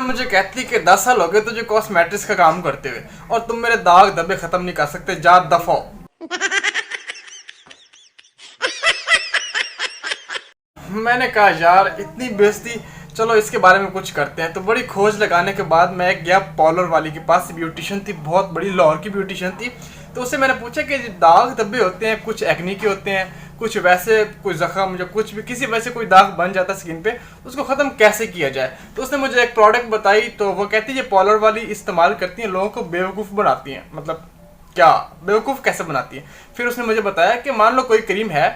मुझे कहती कि 10 साल हो गए तुझे कॉस्मेटिक्स का काम करते हुए और तुम मेरे दाग धब्बे खत्म नहीं कर सकते, जा दफो। मैंने कहा यार इतनी बेइज्जती, चलो इसके बारे में कुछ करते हैं। तो बड़ी खोज लगाने के बाद मैं गया पॉलर वाली के पास। ब्यूटिशियन थी, बहुत बड़ी लाहौर की ब्यूटिशियन थी। तो उससे मैंने पूछा कि दाग धब्बे होते हैं, कुछ एक्ने के होते हैं, कुछ वैसे कोई जख्म जो कुछ भी किसी वजह से कोई दाग बन जाता है स्किन पे, उसको ख़त्म कैसे किया जाए। तो उसने मुझे एक प्रोडक्ट बताई। तो वो कहती है पॉलर वाली इस्तेमाल करती हैं, लोगों को बेवकूफ़ बनाती हैं। मतलब क्या बेवकूफ़ कैसे बनाती है। फिर उसने मुझे बताया कि मान लो कोई क्रीम है,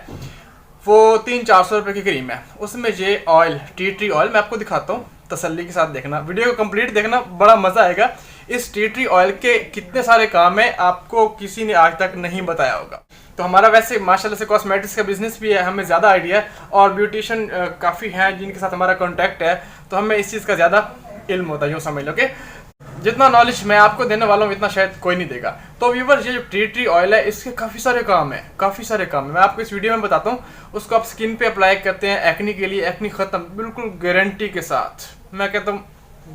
वो 300-400 रुपये की क्रीम है, उसमें ये ऑयल टी ट्री ऑयल, मैं आपको दिखाता हूँ, तसल्ली के साथ देखना, वीडियो को कंप्लीट देखना, बड़ा मज़ा आएगा। इस टी ट्री ऑयल के कितने सारे काम है आपको किसी ने आज तक नहीं बताया होगा। तो हमारा वैसे माशाल्लाह से कॉस्मेटिक्स का बिजनेस भी है, हमें ज़्यादा आइडिया है और ब्यूटिशियन काफ़ी हैं जिनके साथ हमारा कॉन्टैक्ट है, तो हमें इस चीज़ का ज़्यादा इल्म होता है, यूँ समझ लो कि जितना नॉलेज मैं आपको देने वाला हूँ इतना शायद कोई नहीं देगा। तो व्यूअर्स, ये जो टी ट्री ऑयल है इसके काफ़ी सारे काम है, काफ़ी सारे काम है, मैं आपको इस वीडियो में बताता हूँ। उसको आप स्किन पे अप्लाई करते हैं एक्ने के लिए, एक्ने ख़त्म बिल्कुल गारंटी के साथ, मैं कहता हूँ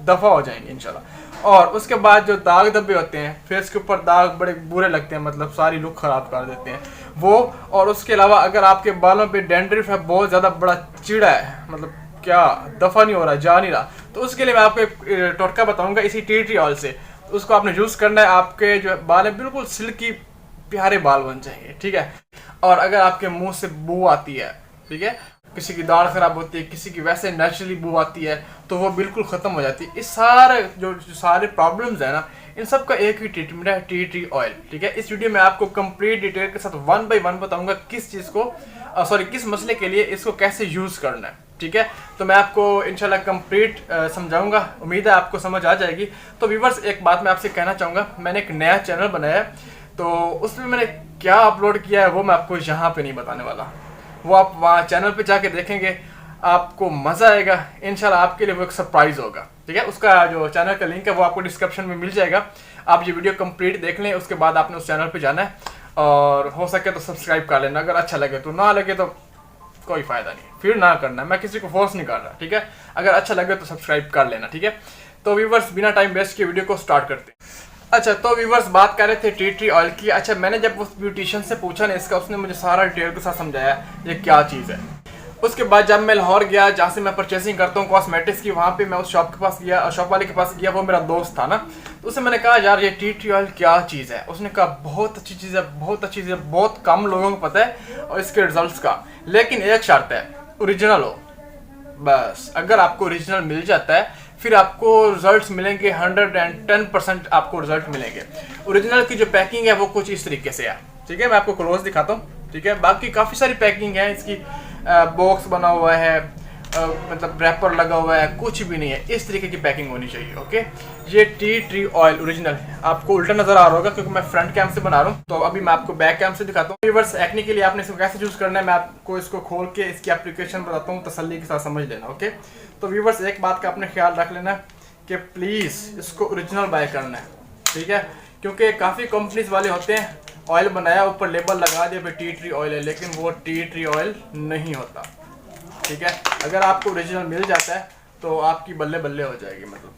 दफ़ा हो जाएंगे इंशाल्लाह। और उसके बाद जो दाग धब्बे होते हैं, फेस के ऊपर दाग बड़े बुरे लगते हैं, मतलब सारी लुक ख़राब कर देते हैं वो। और उसके अलावा अगर आपके बालों पे डैंड्रफ है, बहुत ज़्यादा बड़ा चिड़ा है, मतलब क्या दफ़ा नहीं हो रहा, जा नहीं रहा, तो उसके लिए मैं आपको एक टोटका बताऊंगा इसी टी ट्री ऑयल से। उसको आपने यूज़ करना है, आपके जो बाल है बिल्कुल सिल्की प्यारे बाल बन जाएंगे, ठीक है। और अगर आपके मुंह से बू आती है, ठीक है, किसी की दाढ़ खराब होती है, किसी की वैसे नेचुरली बू आती है, तो वो बिल्कुल ख़त्म हो जाती है। इस सारे जो सारे प्रॉब्लम्स है ना, इन सब का एक ही ट्रीटमेंट है, टी ट्री ऑयल, ठीक है। इस वीडियो में आपको कंप्लीट डिटेल के साथ 1 बाय 1 बताऊंगा किस चीज़ को किस मसले के लिए इसको कैसे यूज़ करना है, ठीक है। तो मैं आपको इंशाल्लाह कंप्लीट समझाऊंगा, उम्मीद है आपको समझ आ जाएगी। तो व्यूअर्स, एक बात मैं आपसे कहना चाहूँगा, मैंने एक नया चैनल बनाया है, तो उसमें मैंने क्या अपलोड किया है वो मैं आपको यहाँ पे नहीं बताने वाला, वो आप वहाँ चैनल पे जाके देखेंगे, आपको मज़ा आएगा इंशाल्लाह। आपके लिए वो एक सरप्राइज़ होगा, ठीक है। उसका जो चैनल का लिंक है वो आपको डिस्क्रिप्शन में मिल जाएगा। आप ये वीडियो कंप्लीट देख लें, उसके बाद आपने उस चैनल पे जाना है और हो सके तो सब्सक्राइब कर लेना, अगर अच्छा लगे तो, ना लगे तो कोई फ़ायदा नहीं, फिर ना करना, मैं किसी को फोर्स नहीं कर रहा, ठीक है। अगर अच्छा लगे तो सब्सक्राइब कर लेना, ठीक है। तो व्यूअर्स, बिना टाइम वेस्ट किए वीडियो को स्टार्ट करते हैं। अच्छा, तो व्यूअर्स, बात कर रहे थे टी ट्री ऑयल की। अच्छा, मैंने जब उस ब्यूटिशियन से पूछा ना इसका, उसने मुझे सारा डिटेल के साथ समझाया ये क्या चीज़ है। उसके बाद जब मैं लाहौर गया, जहाँ से मैं परचेसिंग करता हूँ कॉस्मेटिक्स की, वहाँ पे मैं उस शॉप के पास गया और शॉप वाले के पास गया, वो मेरा दोस्त था ना। तो उससे मैंने कहा यार ये टी ट्री ऑयल क्या चीज़ है। उसने कहा बहुत अच्छी चीज़ है, बहुत अच्छी चीज़ है, बहुत कम लोगों को पता है और इसके रिजल्ट्स का, लेकिन एक शर्त है, ओरिजिनल हो बस। अगर आपको ओरिजिनल मिल जाता है फिर आपको रिजल्ट्स मिलेंगे, 110% आपको रिजल्ट मिलेंगे। ओरिजिनल की जो पैकिंग है वो कुछ इस तरीके से है, ठीक है। मैं आपको क्लोज दिखाता हूँ, ठीक है। बाकी काफ़ी सारी पैकिंग है इसकी, बॉक्स बना हुआ है, मतलब रैपर लगा हुआ है, कुछ भी नहीं है, इस तरीके की पैकिंग होनी चाहिए, ओके। ये टी ट्री ऑयल ओरिजिनल आपको उल्टा नजर आ रहा होगा क्योंकि मैं फ्रंट कैम से बना रहा हूँ, तो अभी मैं आपको बैक कैम से दिखाता हूँ। व्यूअर्स, एक्ने के लिए आपने इसको कैसे यूज़ करना है मैं आपको इसको खोल के इसकी एप्लीकेशन बताता हूँ, तसल्ली के साथ समझ लेना, ओके। तो व्यूअर्स, एक बात का आपने ख्याल रख लेना कि प्लीज़ इसको ओरिजिनल बाय करना है, ठीक है। क्योंकि काफ़ी कंपनीज वाले होते हैं, ऑयल बनाया, ऊपर लेबल लगा दिया भाई टी ट्री ऑयल है, लेकिन वो टी ट्री ऑयल नहीं होता, ठीक है। अगर आपको ओरिजिनल मिल जाता है तो आपकी बल्ले बल्ले हो जाएगी, मतलब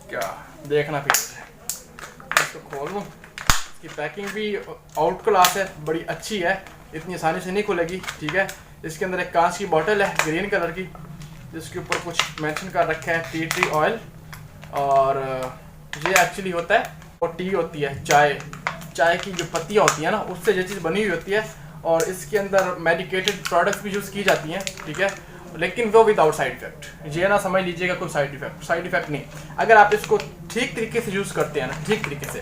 क्या देखना। फिर इसको खोल लूँ, इसकी पैकिंग भी आउट क्लास है, बड़ी अच्छी है, इतनी आसानी से नहीं खुलेगी, ठीक है। इसके अंदर एक कांच की बोतल है ग्रीन कलर की, जिसके ऊपर कुछ मेंशन कर रखा है टी ट्री ऑयल, और ये एक्चुअली होता है और टी होती है चाय की जो पत्तियाँ होती हैं ना, उससे ये चीज़ बनी हुई होती है, और इसके अंदर मेडिकेटेड प्रोडक्ट्स भी यूज़ की जाती हैं, ठीक है, लेकिन वो विदाउट साइड इफेक्ट। ये ना समझ लीजिएगा कोई साइड इफेक्ट नहीं। अगर आप इसको ठीक तरीके से यूज़ करते हैं ना, ठीक तरीके से,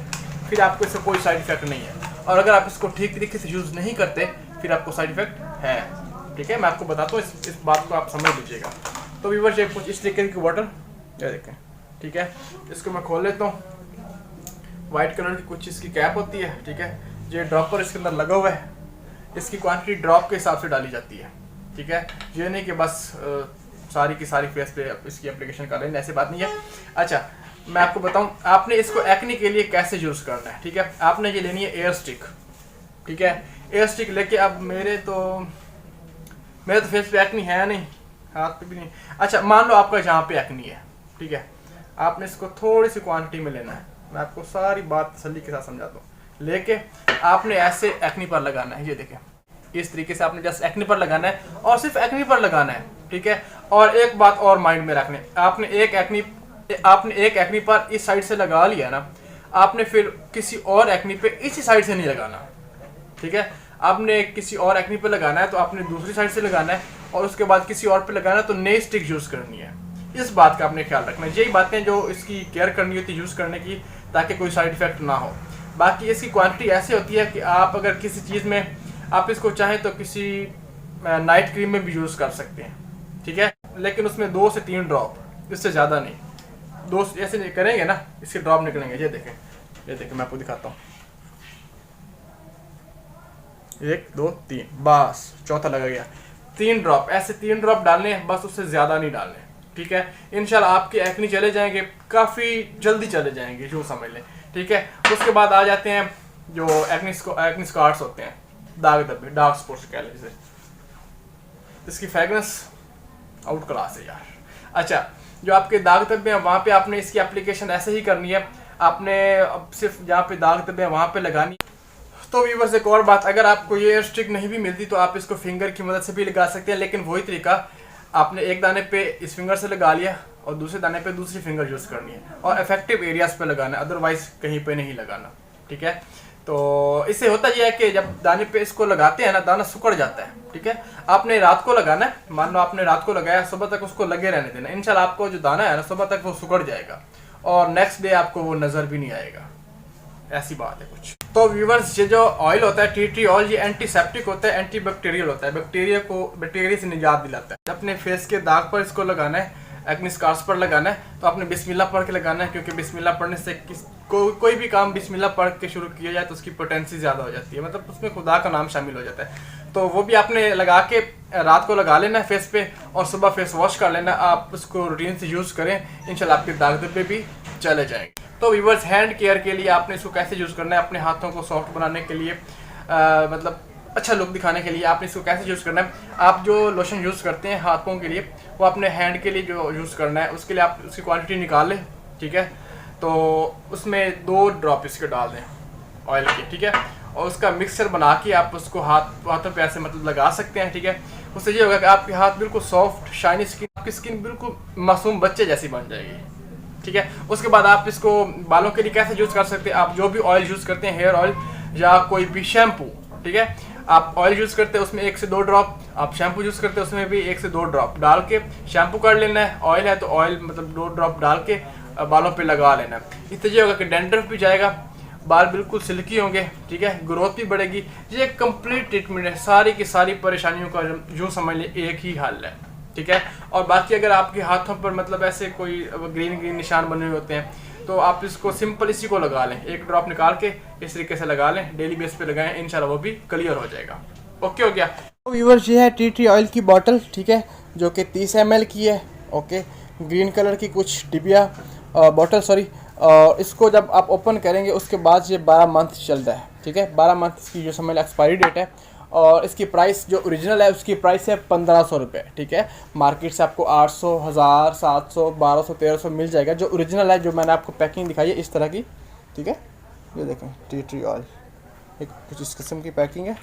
फिर आपको इससे कोई साइड इफेक्ट नहीं है, और अगर आप इसको ठीक तरीके से यूज़ नहीं करते फिर आपको साइड इफेक्ट है, ठीक है। मैं आपको बताता हूँ, इस बात को आप समझ लीजिएगा। तो व्यूअर्स, ये कुछ इस तरीके की बॉटल, ये देखें, ठीक है। इसको मैं खोल लेता हूँ, वाइट कलर की कुछ इसकी कैप होती है, ठीक है। ये ड्रॉपर इसके अंदर लगा हुआ है, इसकी क्वांटिटी ड्रॉप के हिसाब से डाली जाती है, ठीक है। ये नहीं कि बस सारी की सारी फेस पे इसकी एप्लीकेशन कर लेना, ऐसी बात नहीं है। अच्छा, मैं आपको बताऊं आपने इसको एक्ने के लिए कैसे यूज़ करना है, ठीक है। आपने ये लेनी है एयर स्टिक, ठीक है। एयर स्टिक लेके, अब मेरे तो फेस पे एक्ने है नहीं, हाथ पे भी नहीं। अच्छा, मान लो आपका जहाँ पे एक्ने है, ठीक है, आपने इसको थोड़ी सी क्वांटिटी में लेना है। मैं आपको सारी बात तसल्ली के साथ समझाता हूँ। लेके आपने ऐसे एक्नी पर लगाना है, ये देखें इस तरीके से आपने जस्ट एक्नी पर लगाना है और सिर्फ एक्नी पर लगाना है, ठीक है। और एक बात और माइंड में रखने, आपने एक एक्नी पर इस साइड से लगा लिया ना, आपने फिर किसी और एक्नी पे इसी साइड से नहीं लगाना, ठीक है। आपने किसी और एक्नी पे लगाना है तो आपने दूसरी साइड से लगाना है और उसके बाद किसी और पे लगाना है तो नई स्टिक यूज़ करनी है। इस बात का आपने ख्याल रखना है। यही बातें जो इसकी केयर करनी होती है यूज़ करने की, ताकि कोई साइड इफेक्ट ना हो। बाकी इसकी क्वांटिटी ऐसी होती है कि आप अगर किसी चीज़ में आप इसको चाहें तो किसी नाइट क्रीम में भी यूज़ कर सकते हैं, ठीक है। लेकिन उसमें 2 से 3 ड्रॉप, इससे ज़्यादा नहीं। 2 ऐसे नहीं करेंगे ना, इसके ड्रॉप निकलेंगे। ये देखें मैं आपको दिखाता हूँ, 1 2 3, बस चौथा लगा गया। 3 ड्रॉप, ऐसे 3 ड्रॉप डालने हैं बस, उससे ज़्यादा नहीं डालने, ठीक है। इंशाल्लाह आपके एक्नी चले जाएंगे, काफ़ी जल्दी चले जाएंगे, जो समझ लें, ठीक है। उसके बाद आ जाते हैं जो एक्नी स्कार्स होते हैं, दाग धब्बे, डार्क स्पॉट्स कह लें जिसे। इसकी फ्रेगनेंस आउट क्लास है यार। अच्छा, जो आपके दाग धब्बे हैं वहाँ पे आपने इसकी एप्लीकेशन ऐसे ही करनी है। आपने अब सिर्फ जहाँ पे दाग धब्बे हैं वहाँ पे लगानी। तो व्यूअर्स एक और बात, अगर आपको ये स्टिक नहीं भी मिलती तो आप इसको फिंगर की मदद से भी लगा सकते हैं, लेकिन वही तरीका, आपने एक दाने पे इस फिंगर से लगा लिया और दूसरे दाने पे दूसरी फिंगर यूज़ करनी है और इफेक्टिव एरियाज पे लगाना है, अदरवाइज कहीं पे नहीं लगाना, ठीक है। तो इससे होता यह है कि जब दाने पे इसको लगाते हैं ना, दाना सुकड़ जाता है, ठीक है। आपने रात को लगाना है, मान लो आपने रात को लगाया, सुबह तक उसको लगे रहने देना। इंशाल्लाह आपको जो दाना है ना, सुबह तक वो सुकड़ जाएगा और नेक्स्ट डे आपको वो नज़र भी नहीं आएगा। ऐसी बात है कुछ। तो व्यूवर्स, ये जो ऑयल होता है टी ट्री ऑयल, ये एंटीसेप्टिक होता है, एंटी बैक्टीरियल होता है, बैक्टीरिया से निजात दिलाता है। अपने फेस के दाग पर इसको लगाना है, एक्नी स्कार्स पर लगाना है, तो आपने बिस्मिल्लाह पढ़ के लगाना है, क्योंकि बिस्मिल्लाह पढ़ने से कोई भी काम बिस्मिल्लाह पढ़ के शुरू किया जाए तो उसकी पोटेंसी ज़्यादा हो जाती है, मतलब उसमें खुदा का नाम शामिल हो जाता है। तो वो भी आपने लगा के रात को लगा लेना है फेस पे और सुबह फेस वॉश कर लेना। आप उसको रूटीन से यूज़ करें, इंशाल्लाह आपके दाग धब्बे भी चले जाएंगे। तो व्यूअर्स, हैंड केयर के लिए आपने इसको कैसे यूज़ करना है, अपने हाथों को सॉफ्ट बनाने के लिए, मतलब अच्छा लुक दिखाने के लिए आपने इसको कैसे यूज़ करना है। आप जो लोशन यूज़ करते हैं हाथों के लिए, वो अपने हैंड के लिए जो यूज़ करना है, उसके लिए आप उसकी क्वांटिटी निकाल लें, ठीक है। तो उसमें 2 ड्रॉप इसके डाल दें ऑयल के, ठीक है। और उसका मिक्सचर बना के आप उसको हाथों पे ऐसे मतलब लगा सकते हैं, ठीक है। उससे ये होगा कि आपके हाथ बिल्कुल सॉफ्ट शाइनी स्किन, आपकी स्किन बिल्कुल मासूम बच्चे जैसी बन जाएगी, ठीक है। उसके बाद आप इसको बालों के लिए कैसे यूज़ कर सकते हैं, आप जो भी ऑयल यूज़ करते हैं, हेयर ऑयल या कोई भी शैम्पू, ठीक है। आप ऑयल यूज़ करते हैं उसमें 1 से 2 ड्रॉप, आप शैम्पू यूज़ करते हैं उसमें भी 1 से 2 ड्रॉप डाल के शैम्पू कर लेना है। ऑयल है तो ऑयल मतलब 2 ड्रॉप डाल के बालों पे लगा लेना है। इससे ये होगा कि डैंड्रफ भी जाएगा, बाल बिल्कुल सिल्की होंगे, ठीक है, ग्रोथ भी बढ़ेगी। ये एक कंप्लीट ट्रीटमेंट है, सारी की सारी परेशानियों का यूँ समझ लें एक ही हल है, ठीक है। और बाकी अगर आपके हाथों पर मतलब ऐसे कोई ग्रीन निशान बने हुए होते हैं तो आप इसको सिंपल इसी को लगा लें, 1 ड्रॉप निकाल के इस तरीके से लगा लें, डेली बेस पे लगाएं, इंशाल्लाह वो भी क्लियर हो जाएगा। ओके हो गया। तो व्यूअर्स, ये है टी ट्री ऑयल की बॉटल, ठीक है, जो कि 30 ml की है, ओके। ग्रीन कलर की कुछ डिबिया बॉटल, सॉरी। और इसको जब आप ओपन करेंगे उसके बाद ये 12 मंथ चलता है, ठीक है। 12 मंथ इसकी जो समझ एक्सपायरी डेट है। और इसकी प्राइस जो ओरिजिनल है उसकी प्राइस है 1500 रुपये, ठीक है। मार्केट से आपको 800, 1000, 700, 1200, 1300 मिल जाएगा। जो ओरिजिनल है, जो मैंने आपको पैकिंग दिखाई है इस तरह की, ठीक है। ये देखें टी ट्री ऑयल, एक कुछ इस किस्म की पैकिंग है,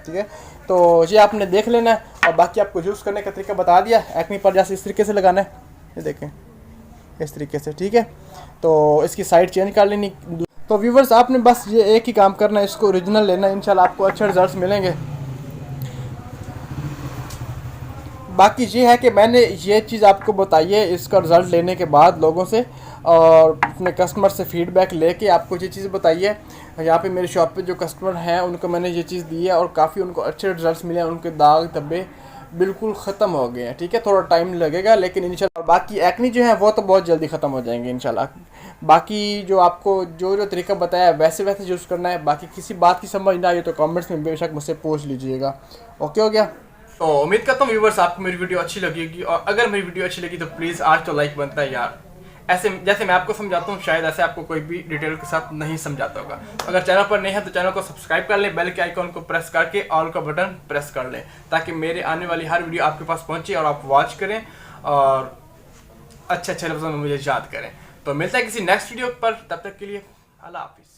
ठीक है। तो ये आपने देख लेना है और बाकी आपको यूज़ करने का तरीका बता दिया। एक्नी पर जैसे इस तरीके से लगाना है, ये देखें इस तरीके से, ठीक है। तो इसकी साइड चेंज कर लेनी। तो व्यूवर्स, आपने बस ये एक ही काम करना है, इसको ओरिजिनल लेना है, इंशाल्लाह आपको अच्छे रिजल्ट्स मिलेंगे। बाकी ये है कि मैंने ये चीज़ आपको बताई है इसका रिज़ल्ट लेने के बाद लोगों से और अपने कस्टमर से फीडबैक लेके आपको ये चीज़ बताई है। यहाँ पे मेरे शॉप पे जो कस्टमर हैं उनको मैंने ये चीज़ दी है और काफ़ी उनको अच्छे रिजल्ट्स मिले हैं, उनके दाग धब्बे बिल्कुल ख़त्म हो गए हैं, ठीक है। थोड़ा टाइम लगेगा लेकिन इंशाल्लाह। बाकी एक्नी जो है वो तो बहुत जल्दी ख़त्म हो जाएंगे इंशाल्लाह। बाकी जो आपको जो तरीका बताया वैसे वैसे यूज़ करना है। बाकी किसी बात की समझ ना आई तो कमेंट्स में बेशक मुझसे पूछ लीजिएगा। ओके हो गया। तो उम्मीद करता हूँ व्यूवर्स आपको मेरी वीडियो अच्छी लगेगी, और अगर मेरी वीडियो अच्छी लगी तो प्लीज़ आज तो लाइक बनता है यार। ऐसे जैसे मैं आपको समझाता हूँ शायद ऐसे आपको कोई भी डिटेल के साथ नहीं समझाता होगा। अगर चैनल पर नहीं है तो चैनल को सब्सक्राइब कर लें, बेल के आइकॉन को प्रेस करके ऑल का बटन प्रेस कर लें, ताकि मेरे आने वाली हर वीडियो आपके पास पहुँचे और आप वॉच करें। और अच्छे अच्छे लफ्ज़ों में मुझे याद करें। तो मिलता है किसी नेक्स्ट वीडियो पर, तब तक के लिए अल्लाह हाफिज़।